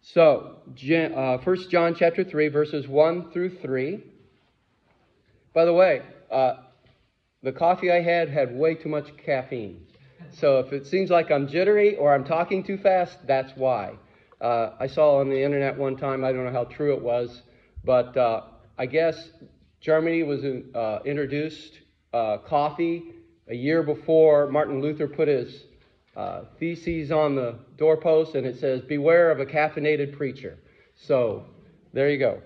So, 1 John chapter 3, verses 1 through 3. By the way, the coffee I had way too much caffeine. So if it seems like I'm jittery or I'm talking too fast, that's why. I saw on the internet one time, I don't know how true it was, but I guess Germany was introduced coffee a year before Martin Luther put his theses on the doorpost, and it says, "Beware of a caffeinated preacher." So there you go.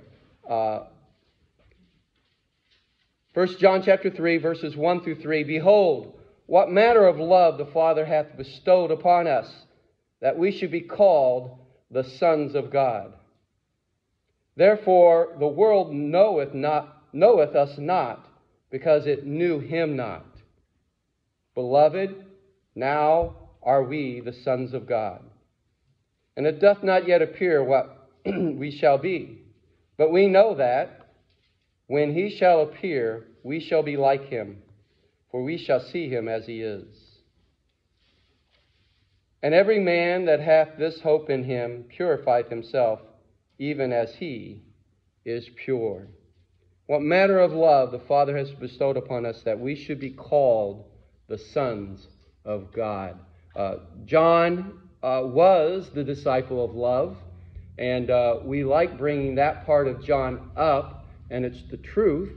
1 John chapter 3, verses 1 through 3. Behold, what manner of love the Father hath bestowed upon us, that we should be called the sons of God. Therefore the world knoweth us not, because it knew him not. Beloved, now are we the sons of God. And it doth not yet appear what we shall be. But we know that when he shall appear, we shall be like him, for we shall see him as he is. And every man that hath this hope in him purifieth himself, even as he is pure. What manner of love the Father has bestowed upon us, that we should be called the sons of God. John was the disciple of love, and we like bringing that part of John up, and it's the truth.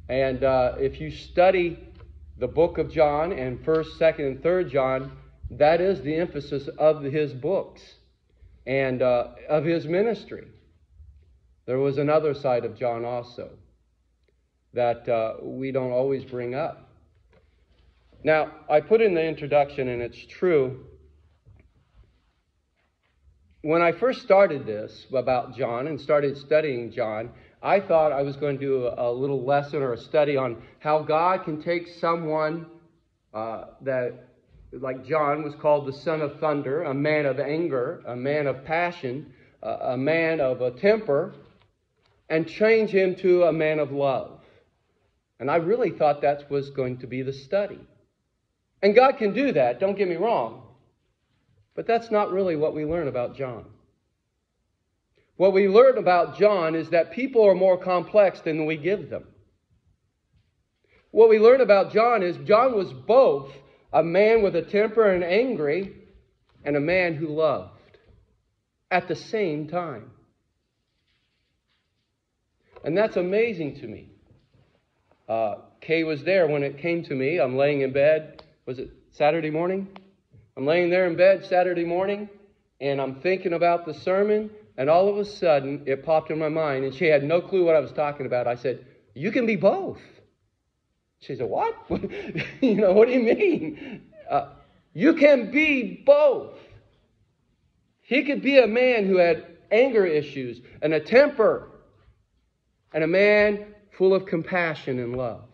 And if you study the book of John and 1st, 2nd, and 3rd John, that is the emphasis of his books and of his ministry. There was another side of John also that we don't always bring up. Now, I put in the introduction, and it's true. When I first started this about John and started studying John, I thought I was going to do a little lesson or a study on how God can take someone that, like John, was called the son of thunder, a man of anger, a man of passion, a man of a temper, and change him to a man of love. And I really thought that was going to be the study. And God can do that, don't get me wrong. But that's not really what we learn about John. What we learn about John is that people are more complex than we give them. What we learn about John is John was both a man with a temper and angry, and a man who loved at the same time. And that's amazing to me. Kay was there when it came to me. I'm laying in bed. Was it Saturday morning? I'm laying there in bed Saturday morning, and I'm thinking about the sermon, and all of a sudden it popped in my mind, and she had no clue what I was talking about. I said, "You can be both." She said, "What?" What do you mean? You can be both. He could be a man who had anger issues and a temper, and a man full of compassion and love.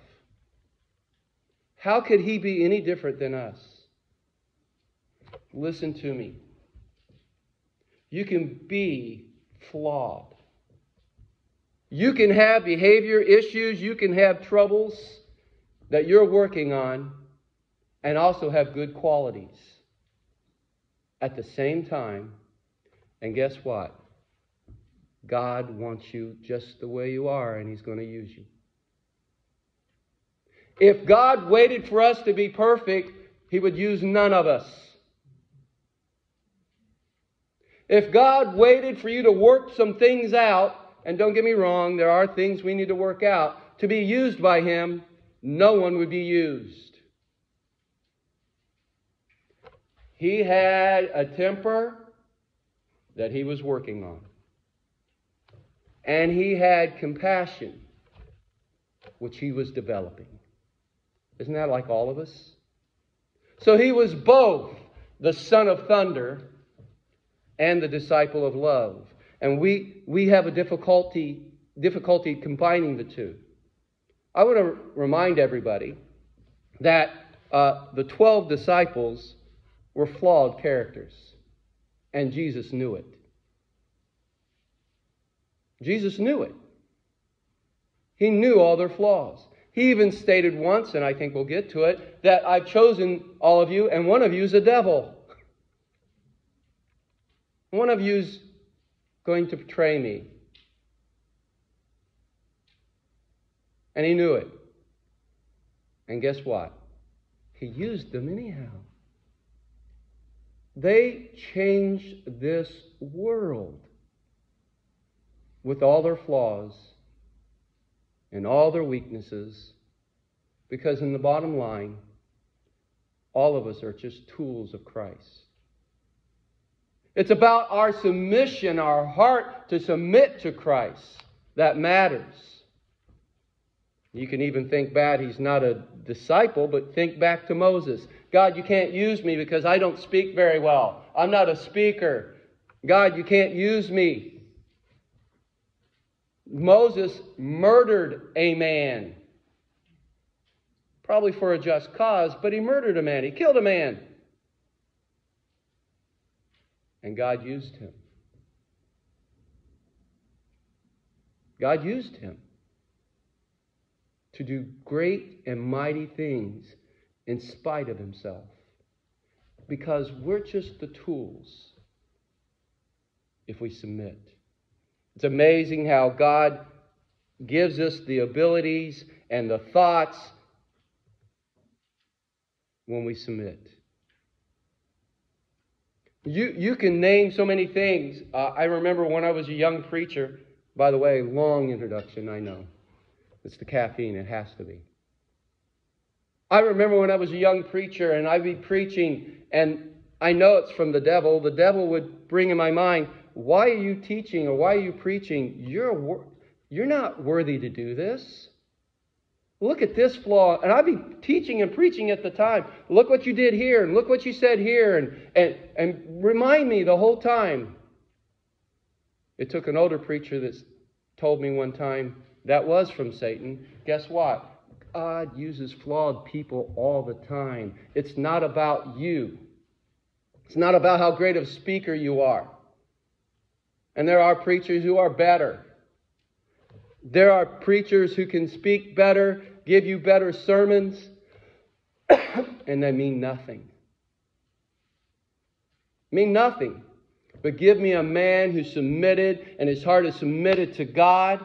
How could he be any different than us? Listen to me. You can be flawed. You can have behavior issues. You can have troubles that you're working on, and also have good qualities at the same time. And guess what? God wants you just the way you are, and he's going to use you. If God waited for us to be perfect, he would use none of us. If God waited for you to work some things out, and don't get me wrong, there are things we need to work out, to be used by him, no one would be used. He had a temper that he was working on. And he had compassion, which he was developing. Isn't that like all of us? So he was both the son of thunder and the disciple of love. And we have a difficulty combining the two. I want to remind everybody that the 12 disciples were flawed characters, and Jesus knew it. Jesus knew it. He knew all their flaws. He even stated once, and I think we'll get to it, that I've chosen all of you, and one of you is a devil. One of you's going to betray me. And he knew it. And guess what? He used them anyhow. They changed this world with all their flaws and all their weaknesses, because in the bottom line, all of us are just tools of Christ. It's about our submission, our heart to submit to Christ, that matters. You can even think bad he's not a disciple, but think back to Moses. God, you can't use me because I don't speak very well. I'm not a speaker. God, you can't use me. Moses murdered a man. Probably for a just cause, but he murdered a man. He killed a man. And God used him. God used him to do great and mighty things in spite of himself. Because we're just the tools if we submit. It's amazing how God gives us the abilities and the thoughts when we submit. You can name so many things. I remember when I was a young preacher, by the way, long introduction, I know. It's the caffeine, it has to be. I remember when I was a young preacher and I'd be preaching, and I know it's from the devil. The devil would bring in my mind, why are you teaching or why are you preaching? You're not worthy to do this. Look at this flaw. And I'd be teaching and preaching at the time. Look what you did here, and look what you said here, and remind me the whole time. It took an older preacher that told me one time that was from Satan. Guess what? God uses flawed people all the time. It's not about you. It's not about how great of a speaker you are. And there are preachers who are better. There are preachers who can speak better, give you better sermons, and they mean nothing. Mean nothing. But give me a man who's submitted and his heart is submitted to God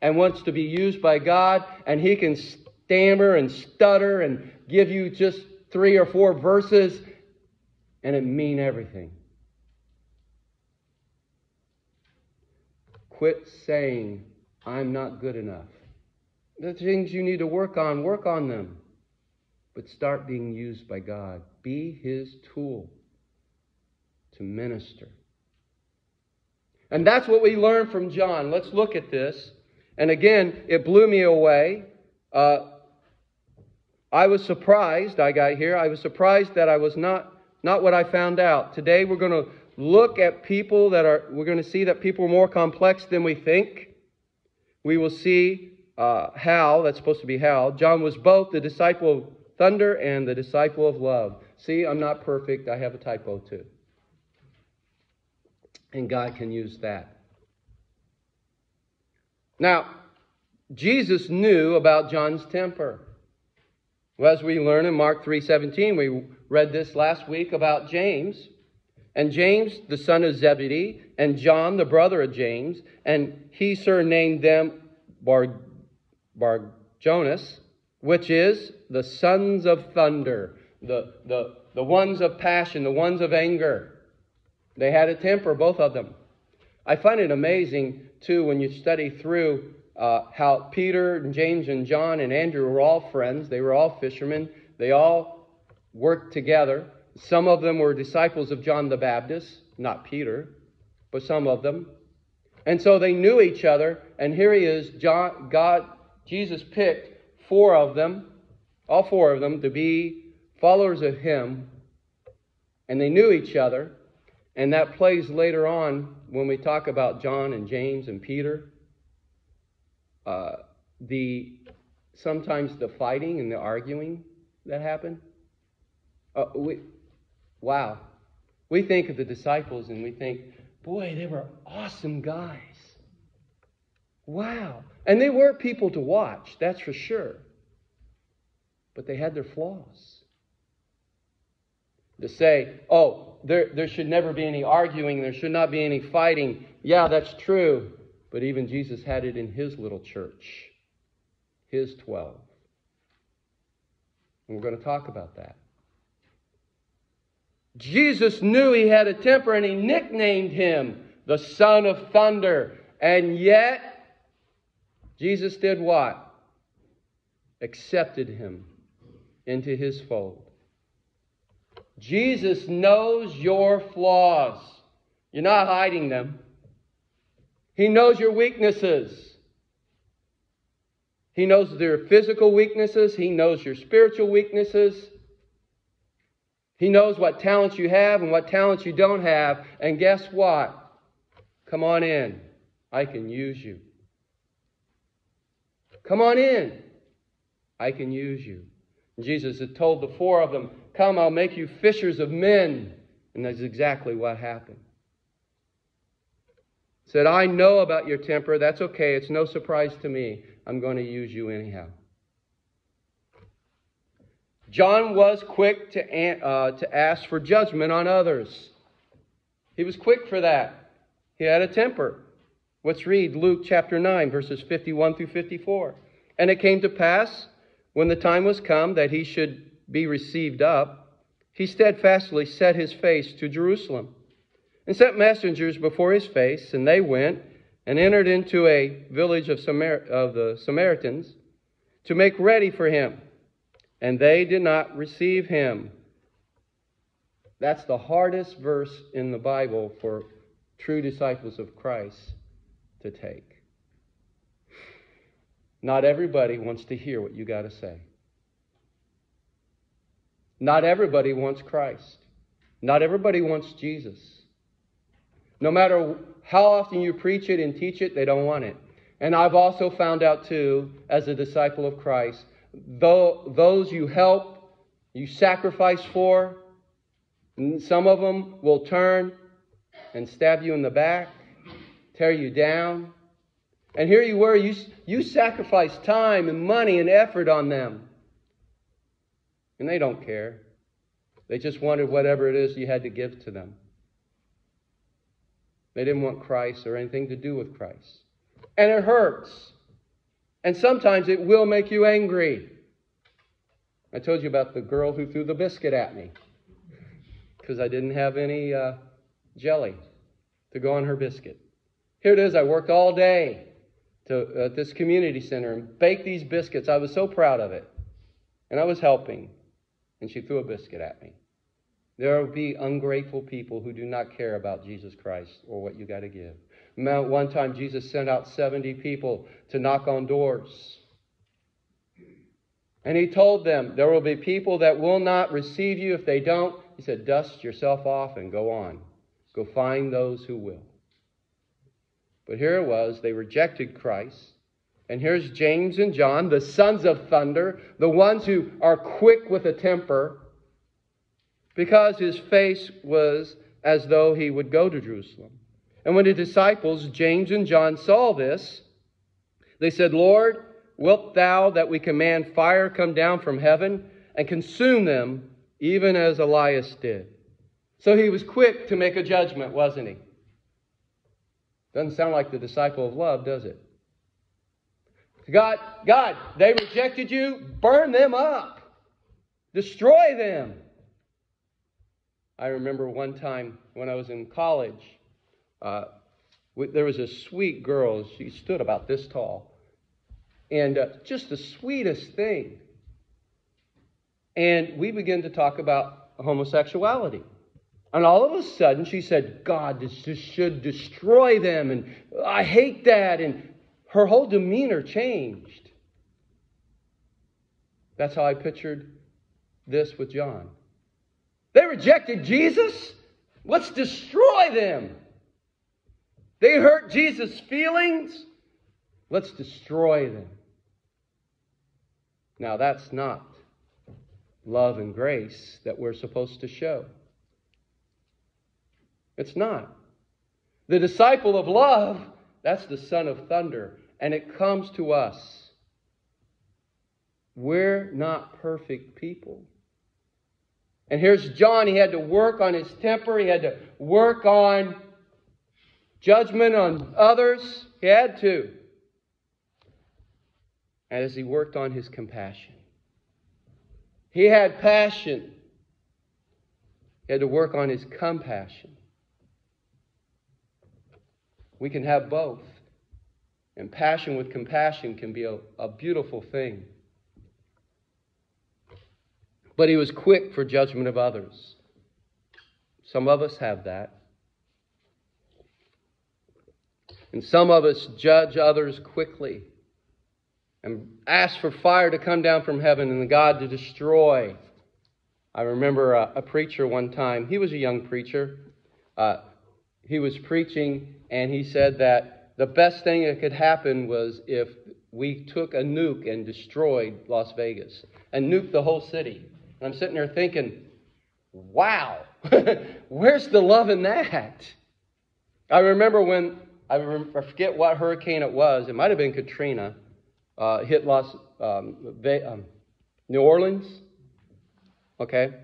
and wants to be used by God, and he can stammer and stutter and give you just 3 or 4 verses, and it mean everything. Quit saying, I'm not good enough. The things you need to work on them. But start being used by God. Be His tool to minister. And that's what we learn from John. Let's look at this. And again, it blew me away. I was surprised. I got here. I was surprised that I was not what I found out. Today we're going to look at people we're going to see that people are more complex than we think. We will see Hal, that's supposed to be Hal. John was both the disciple of thunder and the disciple of love. See, I'm not perfect. I have a typo too. And God can use that. Now, Jesus knew about John's temper. Well, as we learn in Mark 3:17, we read this last week about James. And James, the son of Zebedee, and John, the brother of James, and he surnamed them Bar-Jonas, which is the sons of thunder, the ones of passion, the ones of anger. They had a temper, both of them. I find it amazing, too, when you study through how Peter and James and John and Andrew were all friends. They were all fishermen. They all worked together. Some of them were disciples of John the Baptist, not Peter, but some of them. And so they knew each other. And here he is, Jesus picked 4 of them, all 4 of them, to be followers of him. And they knew each other. And that plays later on when we talk about John and James and Peter. Sometimes the fighting and the arguing that happened. Wow. We think of the disciples and we think, boy, they were awesome guys. Wow. And they were people to watch, that's for sure. But they had their flaws. To say, oh, there should never be any arguing, there should not be any fighting. Yeah, that's true. But even Jesus had it in his little church, his 12. And we're going to talk about that. Jesus knew he had a temper, and he nicknamed him the Son of Thunder. And yet, Jesus did what? Accepted him into his fold. Jesus knows your flaws. You're not hiding them. He knows your weaknesses. He knows your physical weaknesses. He knows your spiritual weaknesses. He knows what talents you have and what talents you don't have. And guess what? Come on in. I can use you. Come on in. I can use you. And Jesus had told the 4 of them, come, I'll make you fishers of men. And that's exactly what happened. He said, I know about your temper. That's okay. It's no surprise to me. I'm going to use you anyhow. John was quick to ask for judgment on others. He was quick for that. He had a temper. Let's read Luke chapter 9, verses 51 through 54. And it came to pass, when the time was come that he should be received up, he steadfastly set his face to Jerusalem, and sent messengers before his face, and they went and entered into a village of the Samaritans to make ready for him. And they did not receive him. That's the hardest verse in the Bible for true disciples of Christ to take. Not everybody wants to hear what you got to say. Not everybody wants Christ. Not everybody wants Jesus. No matter how often you preach it and teach it, they don't want it. And I've also found out too, as a disciple of Christ, those you help, you sacrifice for, and some of them will turn and stab you in the back, tear you down. And here you were, you sacrificed time and money and effort on them. And they don't care. They just wanted whatever it is you had to give to them. They didn't want Christ or anything to do with Christ. And it hurts. And sometimes it will make you angry. I told you about the girl who threw the biscuit at me because I didn't have any jelly to go on her biscuit. Here it is. I worked all day at this community center and baked these biscuits. I was so proud of it. And I was helping. And she threw a biscuit at me. There will be ungrateful people who do not care about Jesus Christ or what you got to give. One time Jesus sent out 70 people to knock on doors. And he told them, there will be people that will not receive you. If they don't, he said, dust yourself off and go on. Go find those who will. But here it was, they rejected Christ. And here's James and John, the sons of thunder, the ones who are quick with a temper, because his face was as though he would go to Jerusalem. And when the disciples, James and John, saw this, they said, Lord, wilt thou that we command fire come down from heaven and consume them, even as Elias did? So he was quick to make a judgment, wasn't he? Doesn't sound like the disciple of love, does it? God, they rejected you, burn them up. Destroy them. I remember one time when I was in college, there was a sweet girl. She stood about this tall. And just the sweetest thing. And we began to talk about homosexuality. And all of a sudden she said, God, this should destroy them. And I hate that. And her whole demeanor changed. That's how I pictured this with John. They rejected Jesus. Let's destroy them. They hurt Jesus' feelings. Let's destroy them. Now, that's not love and grace that we're supposed to show. It's not. The disciple of love, that's the son of thunder. And it comes to us. We're not perfect people. And here's John. He had to work on his temper. He had to work on judgment on others. He had to. And as he worked on his compassion, he had passion. He had to work on his compassion. We can have both. And passion with compassion can be a beautiful thing. But he was quick for judgment of others. Some of us have that. And some of us judge others quickly and ask for fire to come down from heaven and God to destroy. I remember a preacher one time. He was a young preacher. He was preaching and he said that the best thing that could happen was if we took a nuke and destroyed Las Vegas and nuked the whole city. And I'm sitting there thinking, wow, where's the love in that? I remember when, I forget what hurricane it was. It might have been Katrina. Hit New Orleans. Okay.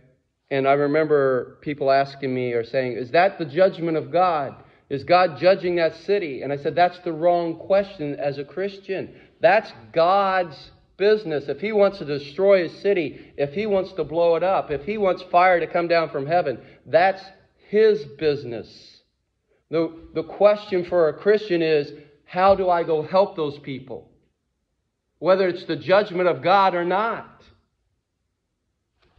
And I remember people asking me or saying, is that the judgment of God? Is God judging that city? And I said, that's the wrong question as a Christian. That's God's business. If He wants to destroy His city, if He wants to blow it up, if He wants fire to come down from heaven, that's His business. The question for a Christian is, how do I go help those people? Whether it's the judgment of God or not.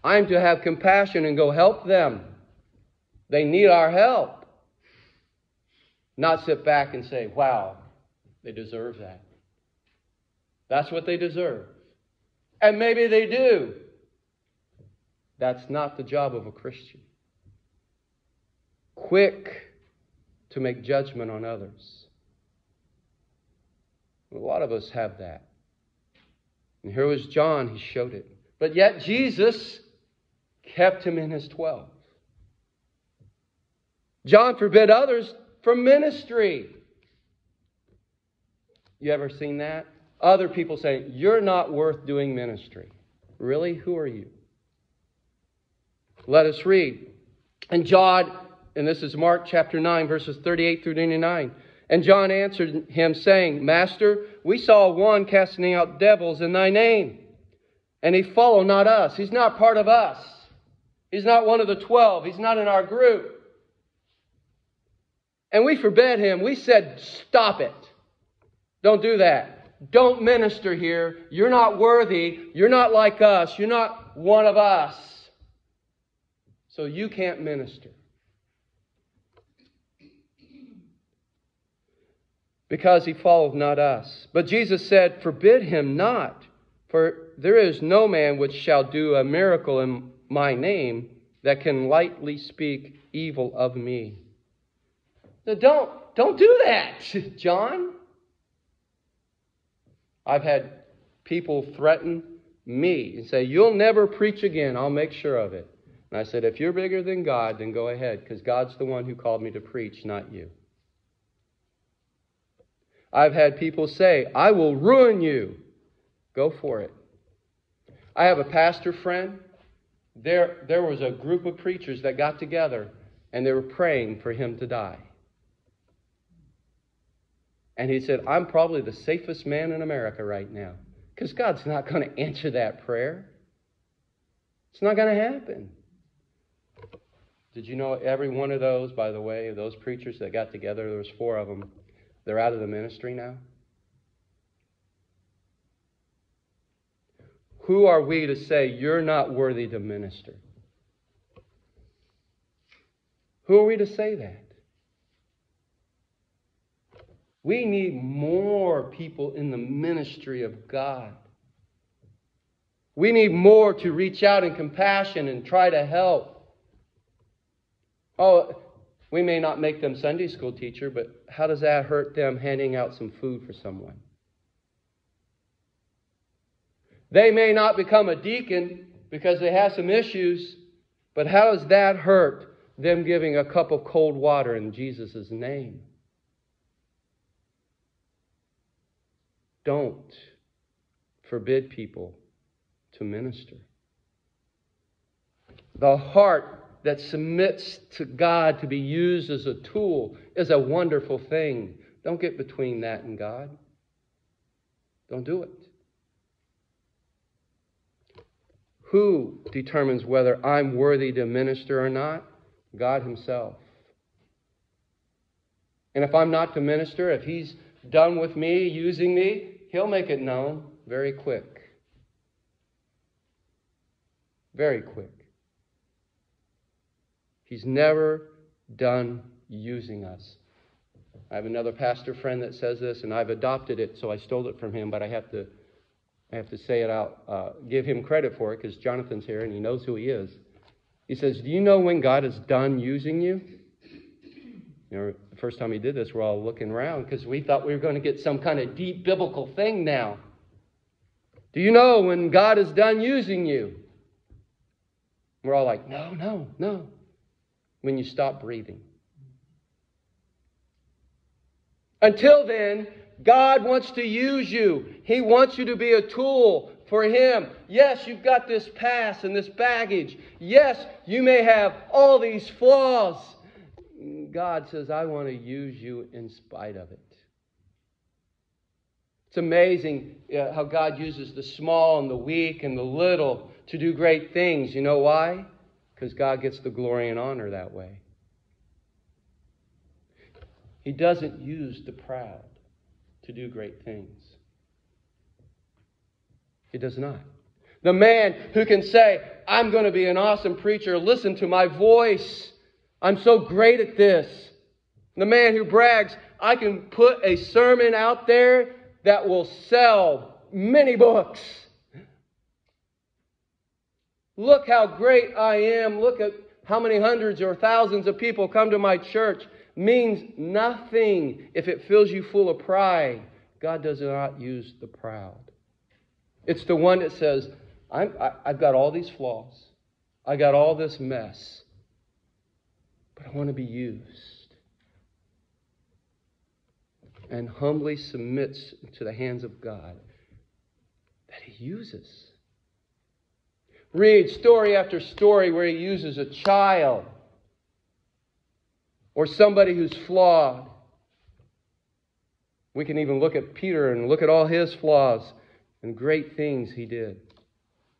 I'm to have compassion and go help them. They need our help. Not sit back and say, wow, they deserve that. That's what they deserve. And maybe they do. That's not the job of a Christian. Quick to make judgment on others. A lot of us have that. And here was John, he showed it. But yet Jesus kept him in his 12. John forbid others from ministry. You ever seen that? Other people saying, you're not worth doing ministry. Really? Who are you? Let us read. And John, and this is Mark chapter 9, verses 38 through 99. And John answered him, saying, Master, we saw one casting out devils in thy name, and he followed not us. He's not part of us. He's not one of the 12. He's not in our group. And we forbid him. We said, stop it. Don't do that. Don't minister here. You're not worthy. You're not like us. You're not one of us. So you can't minister. Because he followed not us. But Jesus said, forbid him not, for there is no man which shall do a miracle in my name that can lightly speak evil of me. So don't do that, John. I've had people threaten me and say, you'll never preach again. I'll make sure of it. And I said, if you're bigger than God, then go ahead, because God's the one who called me to preach, not you. I've had people say, I will ruin you. Go for it. I have a pastor friend. There was a group of preachers that got together and they were praying for him to die. And he said, I'm probably the safest man in America right now, because God's not going to answer that prayer. It's not going to happen. Did you know every one of those, by the way, those preachers that got together, there was 4 of them, they're out of the ministry now? Who are we to say you're not worthy to minister? Who are we to say that? We need more people in the ministry of God. We need more to reach out in compassion and try to help. Oh, we may not make them Sunday school teacher, but how does that hurt them handing out some food for someone? They may not become a deacon because they have some issues, but how does that hurt them giving a cup of cold water in Jesus' name? Don't forbid people to minister. The heart that submits to God to be used as a tool is a wonderful thing. Don't get between that and God. Don't do it. Who determines whether I'm worthy to minister or not? God Himself. And if I'm not to minister, if He's done with me, using me, He'll make it known very quick. Very quick. He's never done using us. I have another pastor friend that says this, and I've adopted it, so I stole it from him, but I have to say it out, give him credit for it, because Jonathan's here and he knows who he is. He says, do you know when God is done using you? You know, the first time he did this, we're all looking around because we thought we were going to get some kind of deep biblical thing now. Do you know when God is done using you? We're all like, no. When you stop breathing. Until then, God wants to use you. He wants you to be a tool for Him. Yes, you've got this past and this baggage. Yes, you may have all these flaws. God says, I want to use you in spite of it. It's amazing how God uses the small and the weak and the little to do great things. You know why? Because God gets the glory and honor that way. He doesn't use the proud to do great things. He does not. The man who can say, I'm going to be an awesome preacher, listen to my voice. I'm so great at this. The man who brags, I can put a sermon out there that will sell many books. Look how great I am. Look at how many hundreds or thousands of people come to my church. Means nothing if it fills you full of pride. God does not use the proud. It's the one that says, I've got all these flaws. I got all this mess. But I want to be used. And humbly submits to the hands of God that He uses. Read story after story where He uses a child or somebody who's flawed. We can even look at Peter and look at all his flaws and great things he did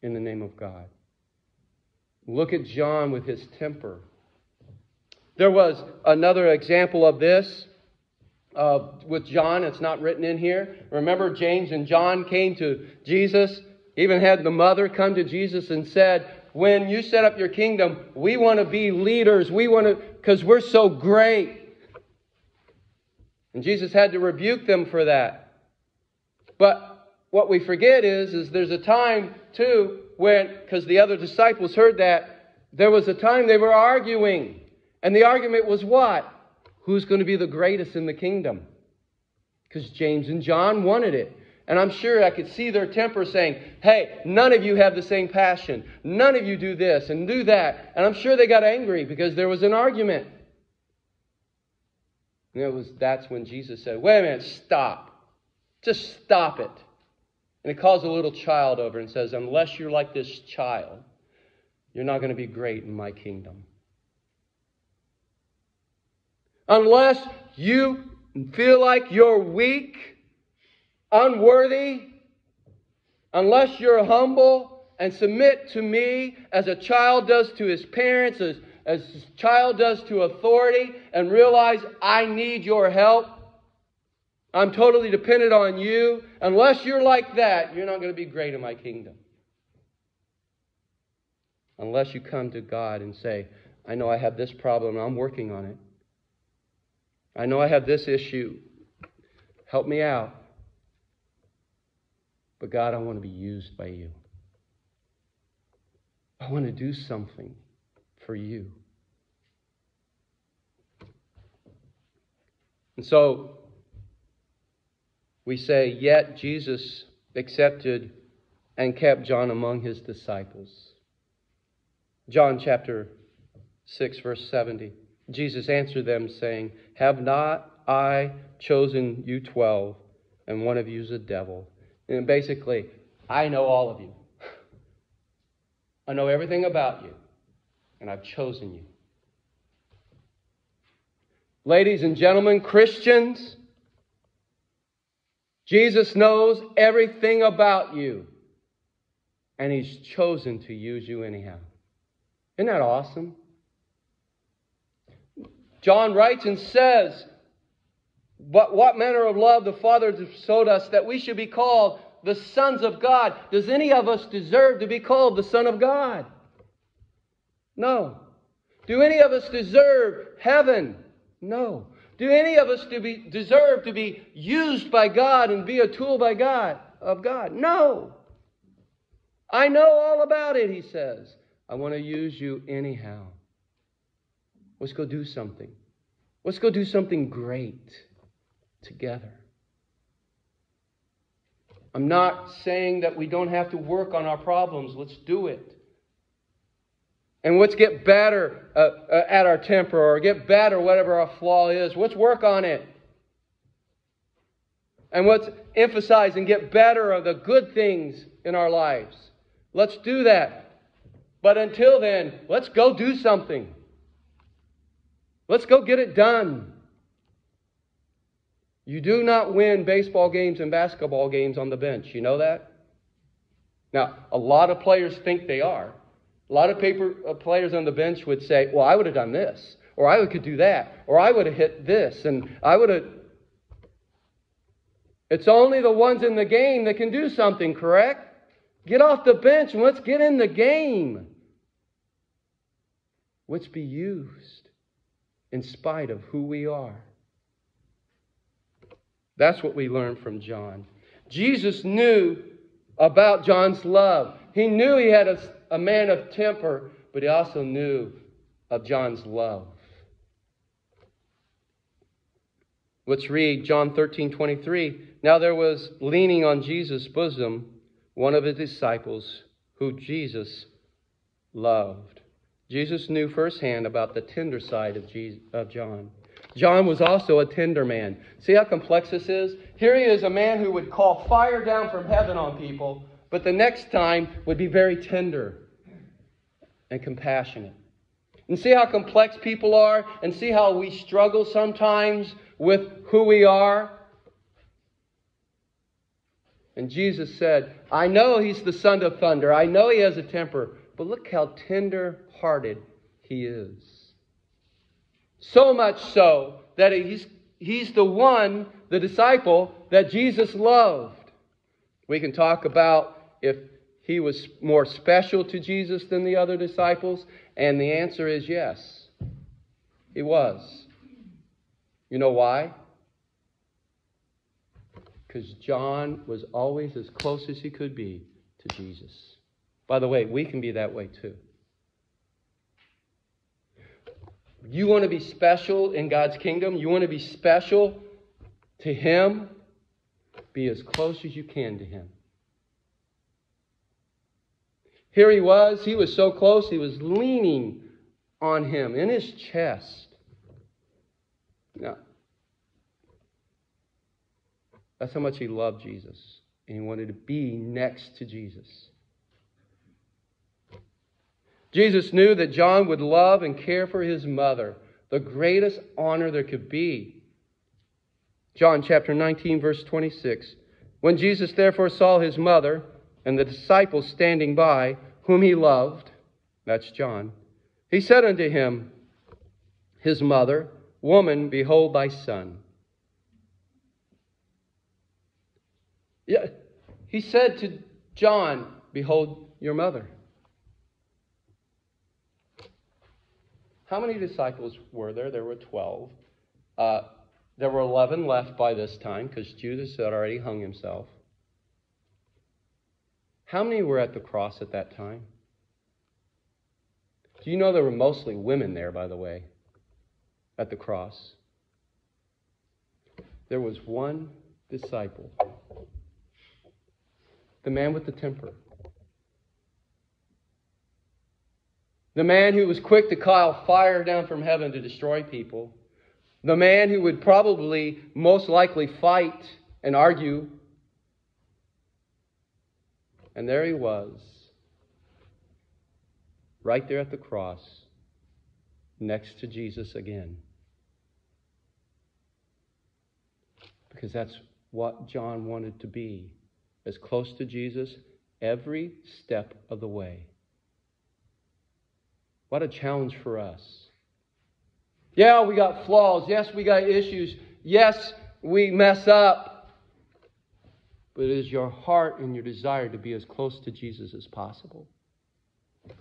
in the name of God. Look at John with his temper. There was another example of this with John. It's not written in here. Remember, James and John came to Jesus, even had the mother come to Jesus and said, when you set up your kingdom, we want to be leaders. We want to, because we're so great. And Jesus had to rebuke them for that. But what we forget is there's a time too when, because the other disciples heard that, there was a time they were arguing. And the argument was what? Who's going to be the greatest in the kingdom? Because James and John wanted it. And I'm sure I could see their temper saying, hey, none of you have the same passion. None of you do this and do that. And I'm sure they got angry because there was an argument. And that's when Jesus said, wait a minute, stop. Just stop it. And He calls a little child over and says, unless you're like this child, you're not going to be great in my kingdom. Unless you feel like you're weak, unworthy, unless you're humble and submit to me as a child does to his parents, as a child does to authority, and realize I need your help. I'm totally dependent on you. Unless you're like that, you're not going to be great in my kingdom. Unless you come to God and say, I know I have this problem, I'm working on it. I know I have this issue. Help me out. But God, I want to be used by you. I want to do something for you. And so we say, yet Jesus accepted and kept John among His disciples. John chapter 6, verse 70. Jesus answered them, saying, have not I chosen you 12, and one of you is a devil? And basically, I know all of you. I know everything about you. and I've chosen you. Ladies and gentlemen, Christians, Jesus knows everything about you, and He's chosen to use you anyhow. Isn't that awesome? John writes and says, "But what manner of love the Father showed us, that we should be called the sons of God." Does any of us deserve to be called the Son of God? No. Do any of us deserve heaven? No. Do any of us deserve to be used by God and be a tool of God? No. I know all about it, He says. I want to use you anyhow. Let's go do something. Let's go do something great together. I'm not saying that we don't have to work on our problems. Let's do it. And let's get better at our temper, or get better whatever our flaw is. Let's work on it. And let's emphasize and get better of the good things in our lives. Let's do that. But until then, let's go do something. Let's go get it done. You do not win baseball games and basketball games on the bench. You know that? Now, a lot of players think they are. A lot of players on the bench would say, well, I would have done this, or I could do that, or I would have hit this, and I would have... It's only the ones in the game that can do something, correct? Get off the bench and let's get in the game. Let's be used in spite of who we are. That's what we learn from John. Jesus knew about John's love. He knew he had a man of temper, but he also knew of John's love. Let's read John 13:23. Now there was leaning on Jesus' bosom one of his disciples who Jesus loved. Jesus knew firsthand about the tender side of John. John was also a tender man. See how complex this is? Here he is, a man who would call fire down from heaven on people, but the next time would be very tender and compassionate. And see how complex people are, and see how we struggle sometimes with who we are. And Jesus said, I know he's the son of thunder. I know he has a temper, but look how tender-hearted he is. So much so that he's the one, the disciple, that Jesus loved. We can talk about if he was more special to Jesus than the other disciples, and the answer is yes, he was. You know why? Because John was always as close as he could be to Jesus. By the way, we can be that way too. You want to be special in God's kingdom? You want to be special to Him? Be as close as you can to Him. Here he was so close, he was leaning on Him in his chest. Now, that's how much he loved Jesus, and he wanted to be next to Jesus. Jesus knew that John would love and care for his mother, the greatest honor there could be. John chapter 19, verse 26. When Jesus therefore saw his mother and the disciples standing by, whom he loved, that's John, he said unto him, his mother, Woman, behold thy son. Yeah, he said to John, Behold your mother. How many disciples were there? There were 12. There were 11 left by this time because Judas had already hung himself. How many were at the cross at that time? Do you know there were mostly women there, by the way, at the cross? There was one disciple, the man with the temper. The man who was quick to call fire down from heaven to destroy people. The man who would probably, most likely, fight and argue. And there he was, right there at the cross, next to Jesus again. Because that's what John wanted to be, as close to Jesus every step of the way. What a challenge for us. Yeah, we got flaws. Yes, we got issues. Yes, we mess up. But it is your heart and your desire to be as close to Jesus as possible.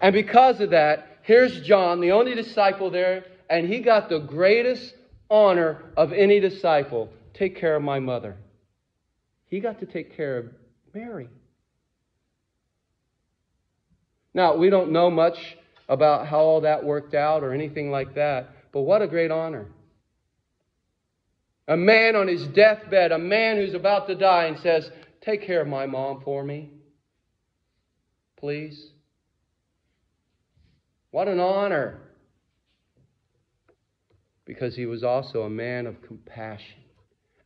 And because of that, here's John, the only disciple there, and he got the greatest honor of any disciple. Take care of my mother. He got to take care of Mary. Now, we don't know much about how all that worked out or anything like that, but what a great honor. A man on his deathbed, a man who's about to die, and says, take care of my mom for me, please. What an honor. Because he was also a man of compassion.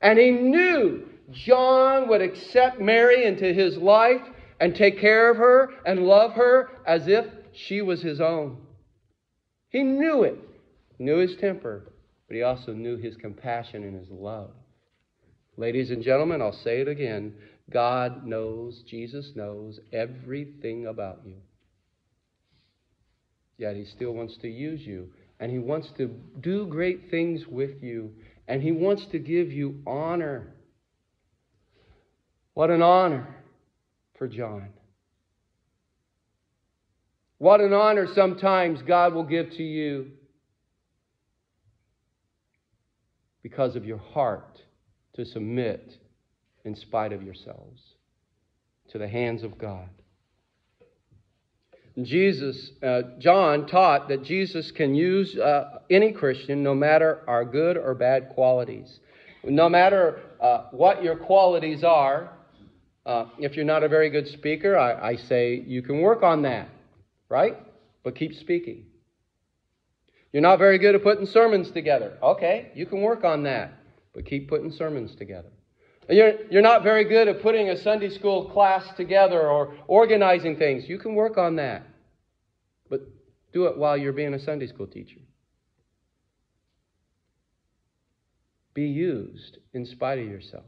And he knew John would accept Mary into his life and take care of her and love her as if she was his own. He knew it. He knew his temper, but he also knew his compassion and his love. Ladies and gentlemen, I'll say it again. God knows, Jesus knows everything about you. Yet he still wants to use you. And he wants to do great things with you. And he wants to give you honor. What an honor for John. What an honor sometimes God will give to you because of your heart to submit in spite of yourselves to the hands of God. John taught that Jesus can use any Christian, no matter our good or bad qualities. No matter what your qualities are, if you're not a very good speaker, I say you can work on that, right? But keep speaking. You're not very good at putting sermons together. Okay, you can work on that, but keep putting sermons together. You're not very good at putting a Sunday school class together or organizing things. You can work on that. But do it while you're being a Sunday school teacher. Be used in spite of yourself.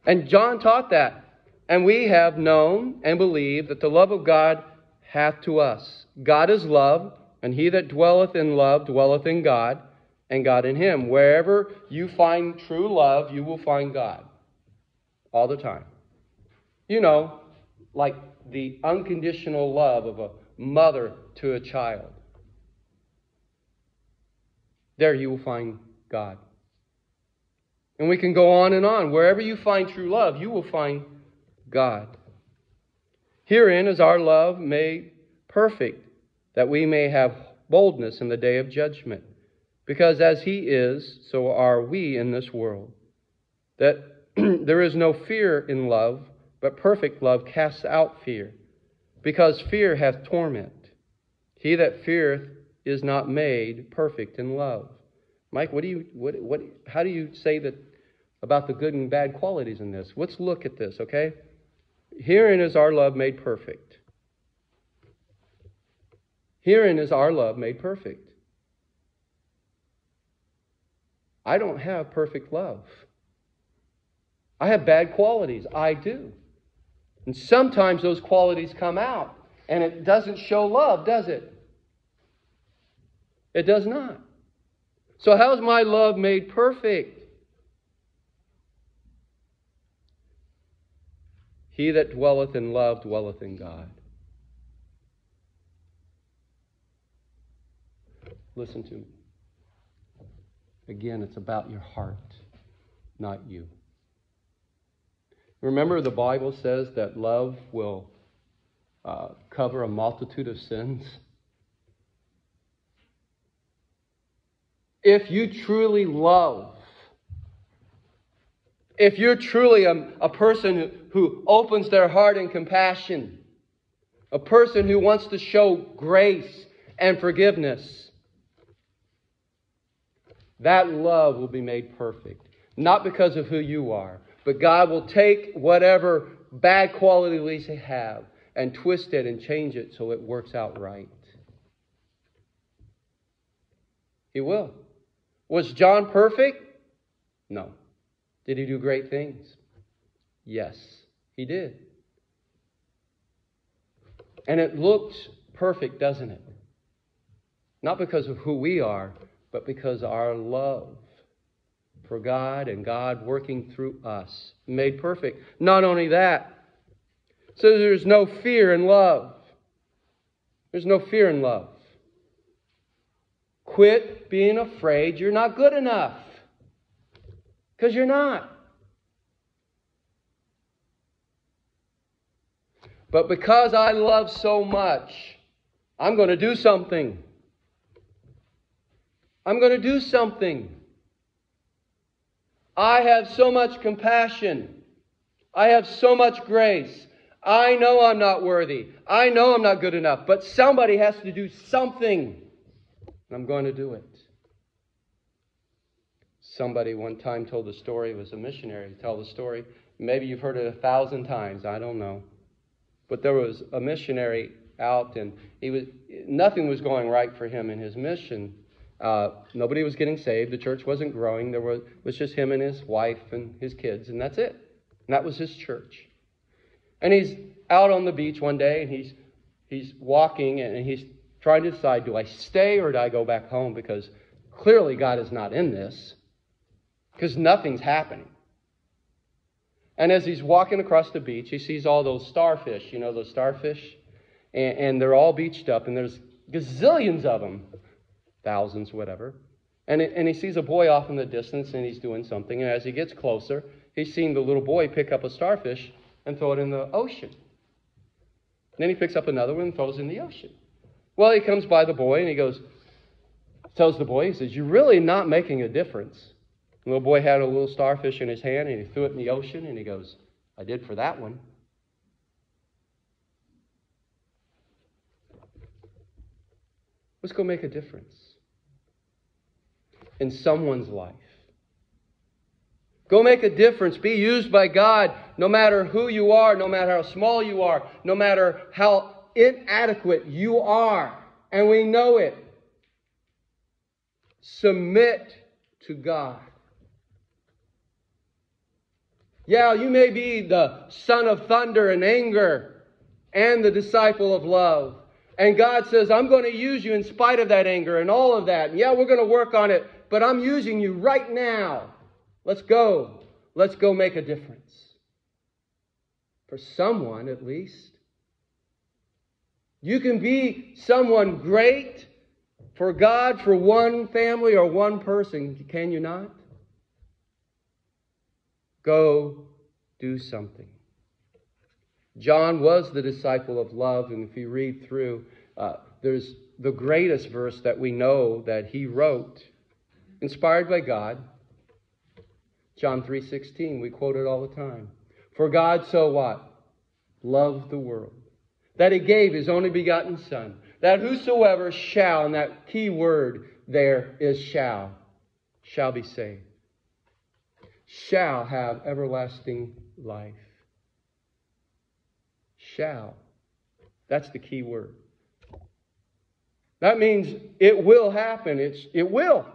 And John taught that. And we have known and believed that the love of God hath to us. God is love, and he that dwelleth in love dwelleth in God, and God in him. Wherever you find true love, you will find God. All the time. You know, like the unconditional love of a mother to a child. There you will find God. And we can go on and on. Wherever you find true love, you will find God. Herein is our love made perfect, that we may have boldness in the day of judgment. Because as he is, so are we in this world. That there is no fear in love, but perfect love casts out fear, because fear hath torment. He that feareth is not made perfect in love. Mike, how do you say that about the good and bad qualities in this? Let's look at this, okay? Herein is our love made perfect. Herein is our love made perfect. I don't have perfect love. I have bad qualities. I do. And sometimes those qualities come out. And it doesn't show love, does it? It does not. So how is my love made perfect? He that dwelleth in love dwelleth in God. Listen to me. Again, it's about your heart, not you. Remember, the Bible says that love will cover a multitude of sins. If you truly love, if you're truly a person who opens their heart in compassion, a person who wants to show grace and forgiveness, that love will be made perfect. Not because of who you are, but God will take whatever bad quality we have and twist it and change it so it works out right. He will. Was John perfect? No. Did he do great things? Yes, he did. And it looks perfect, doesn't it? Not because of who we are, but because our love for God and God working through us made perfect. Not only that, so there's no fear in love. There's no fear in love. Quit being afraid you're not good enough. Because you're not. But because I love so much, I'm going to do something. I'm going to do something. I have so much compassion. I have so much grace. I know I'm not worthy. I know I'm not good enough. But somebody has to do something. And I'm going to do it. Somebody one time told the story. It was a missionary to tell the story. Maybe you've heard it 1,000 times. I don't know. But there was a missionary out, and nothing was going right for him in his mission. Nobody was getting saved. The church wasn't growing. There was just him and his wife and his kids, and that's it. And that was his church. And he's out on the beach one day, and he's walking, and he's trying to decide, do I stay or do I go back home? Because clearly God is not in this, because nothing's happening. And as he's walking across the beach, he sees all those starfish, you know, those starfish? And they're all beached up, and there's gazillions of them, thousands, whatever. And he sees a boy off in the distance, and he's doing something. And as he gets closer, he's seeing the little boy pick up a starfish and throw it in the ocean. And then he picks up another one and throws it in the ocean. Well, he comes by the boy, and he tells the boy, he says, you're really not making a difference. The little boy had a little starfish in his hand, and he threw it in the ocean, and he goes, I did for that one. Let's go make a difference in someone's life. Go make a difference. Be used by God no matter who you are, no matter how small you are, no matter how inadequate you are. And we know it. Submit to God. Yeah, you may be the son of thunder and anger and the disciple of love. And God says, I'm going to use you in spite of that anger and all of that. And yeah, we're going to work on it, but I'm using you right now. Let's go. Let's go make a difference. For someone, at least. You can be someone great for God, for one family or one person. Can you not? Go do something. John was the disciple of love, and if you read through, there's the greatest verse that we know that he wrote, inspired by God. John 3:16, we quote it all the time. For God so what? Loved the world, that he gave his only begotten Son, that whosoever shall, and that key word there is shall be saved. Shall have everlasting life. Shall. That's the key word. That means it will happen. It will.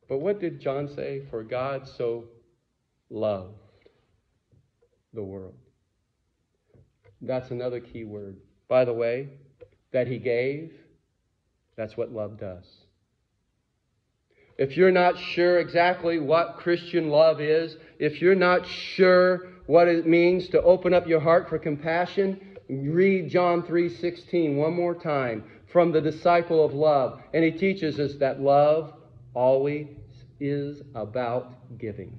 But what did John say? For God so loved the world. That's another key word. By the way, that he gave, that's what love does. If you're not sure exactly what Christian love is, if you're not sure what it means to open up your heart for compassion, read John 3:16 one more time from the disciple of love. And he teaches us that love always is about giving.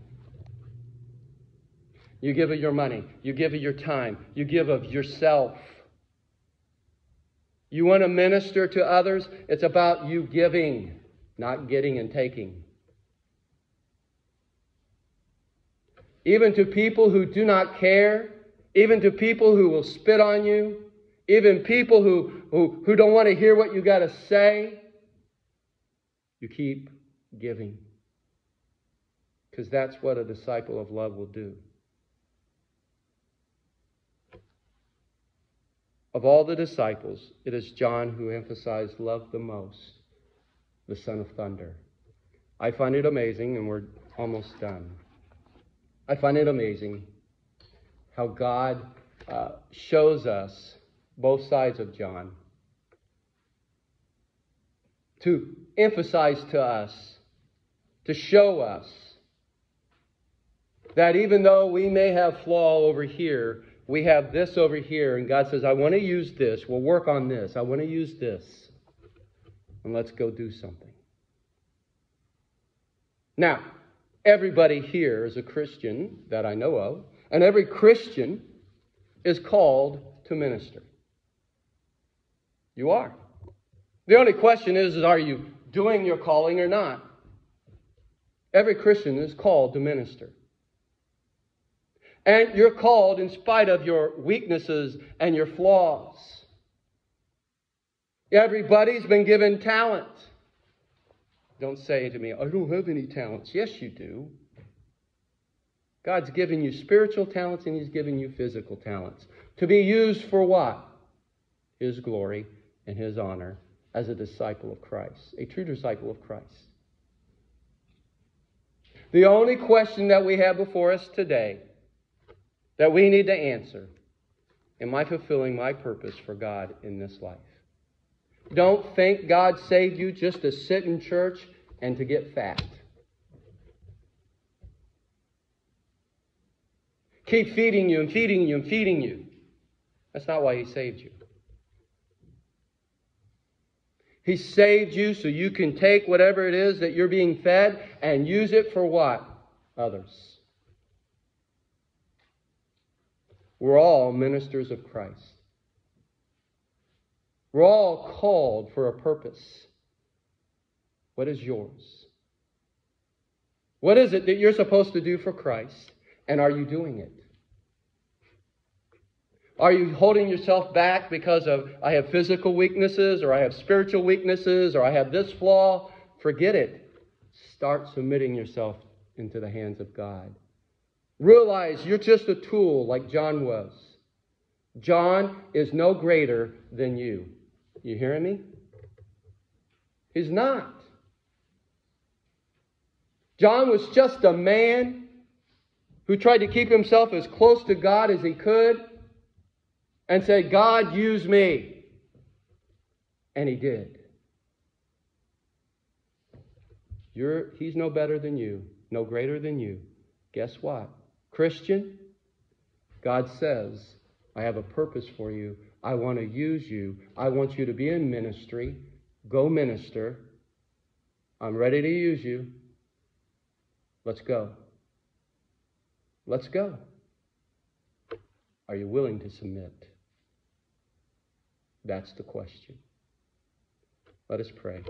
You give of your money. You give of your time. You give of yourself. You want to minister to others? It's about you giving, not getting and taking. Even to people who do not care, even to people who will spit on you, even people who don't want to hear what you got to say, you keep giving. Because that's what a disciple of love will do. Of all the disciples, it is John who emphasized love the most. the son of thunder. I find it amazing, and we're almost done. I find it amazing how God shows us both sides of John to emphasize to us, to show us that even though we may have flaw over here, we have this over here, and God says, I want to use this. We'll work on this. I want to use this. And let's go do something. Now, everybody here is a Christian that I know of, and every Christian is called to minister. You are. The only question is are you doing your calling or not? Every Christian is called to minister. And you're called in spite of your weaknesses and your flaws. Everybody's been given talent. Don't say to me, I don't have any talents. Yes, you do. God's given you spiritual talents and He's given you physical talents. To be used for what? His glory and His honor as a disciple of Christ. A true disciple of Christ. The only question that we have before us today that we need to answer, am I fulfilling my purpose for God in this life? Don't think God saved you just to sit in church and to get fat. Keep feeding you and feeding you and feeding you. That's not why He saved you. He saved you so you can take whatever it is that you're being fed and use it for what? Others. We're all ministers of Christ. We're all called for a purpose. What is yours? What is it that you're supposed to do for Christ? And are you doing it? Are you holding yourself back because of, I have physical weaknesses, or I have spiritual weaknesses, or I have this flaw? Forget it. Start submitting yourself into the hands of God. Realize you're just a tool like John was. John is no greater than you. You hearing me? He's not. John was just a man who tried to keep himself as close to God as he could and said, God, use me. And He did. He's no better than you, no greater than you. Guess what? Christian, God says, I have a purpose for you. I want to use you. I want you to be in ministry. Go minister. I'm ready to use you. Let's go. Let's go. Are you willing to submit? That's the question. Let us pray.